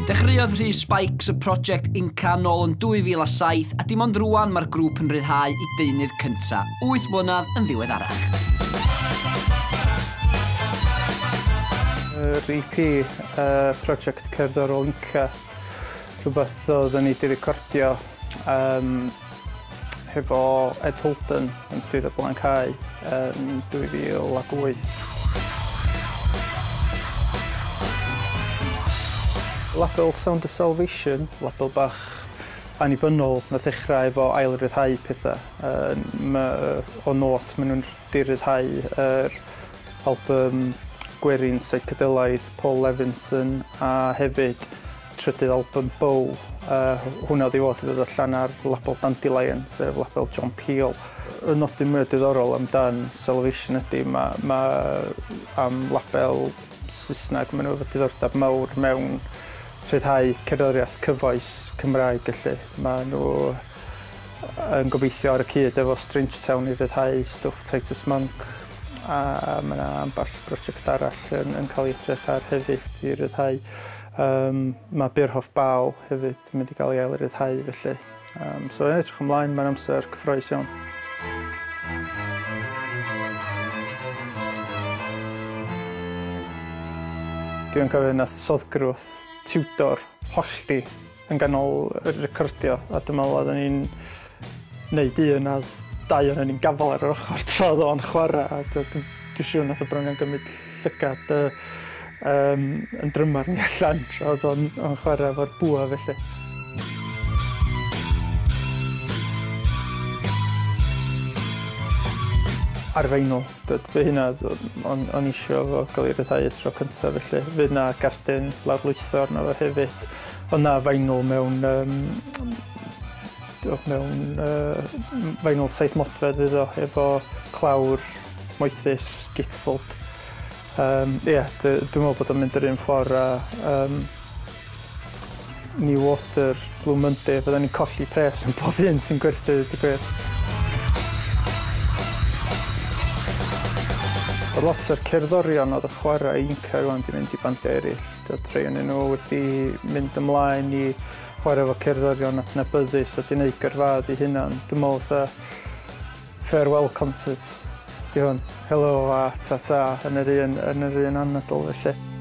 Dechreuodd Rhys Spikes y prosiect Inca nôl yn 2007 a dim ond rwan mae'r grŵp yn rhyddhau i deunydd cynta, 8 mlynedd yn ddiweddarach. Yr EP, prosiect cerddorol Inca, rhywbeth oedden ni wedi recordio hefo Ed Holden yn Studio Blancau yn 2008. Label Sound of Salvation, label bach annibynnol, na ddechrau efo ail-ryddhau pethau. O not, maen nhw'n di-ryddhau yr album Gwerin Psychedelaidd Paul Levinson a hefyd trydydd album Bow. Hwna oedd i fod i ddod allan ar label Dandelion, sef label John Peel. Y nodyn mwy diddorol amdan Salvation ydy, am label Saesneg, maen nhw efo diddordeb mawr mewn rhyddhau cerddoriaeth cyfoes Cymraeg felly. Maen nhw yn gobeithio ar y cyd efo Strange Town i rhyddhau stwff Titus Monk a mae yna amball brosiect arall yn cael ei edrych ar hefyd i rhyddhau. Mae Beerhoff Baw hefyd yn mynd i gael ei ail-ryddhau felly. So yn edrych ymlaen, mae'n amser cyffrous iawn. Dwi'n cofio nath soddgrwth tiwdor hollti yn ganol y recordio a dyma oedden ni'n neud un a dau o'n ni'n gafal ar yr ochr tra oedd o'n chwarae a dwi'n siŵr nath o bron yn gymryd llygad yn drymar ni allan tra oedd o'n chwarae efo'r bwa felly. Ar fenyl, fe hynna o'n isio fo gael ei ryddhau tro cyntaf felly. Fe yna gardyn lawrlwytho arno fo hefyd. Ond na fenyl mewn fenyl 7 modfedd iddo, efo clawr moethus gitfold. Dwi'n meddwl bod o'n mynd yr un ffordd a New Water, Blue Monday, fydden ni'n colli pres yn bob un sy'n gwerthu dy gwir. Oedd lot o'r cerddorion oedd y chwarae Inca rwan wedi mynd i bandiau eraill. Rhai ohonyn nhw wedi mynd ymlaen i chwarae efo cerddorion adnabyddus a wedi gwneud gyrfaoedd eu hunan. Dwi'n meddwl fatha farewell concert. Di hwn, helo a ta-ta yn yr un anadl felly.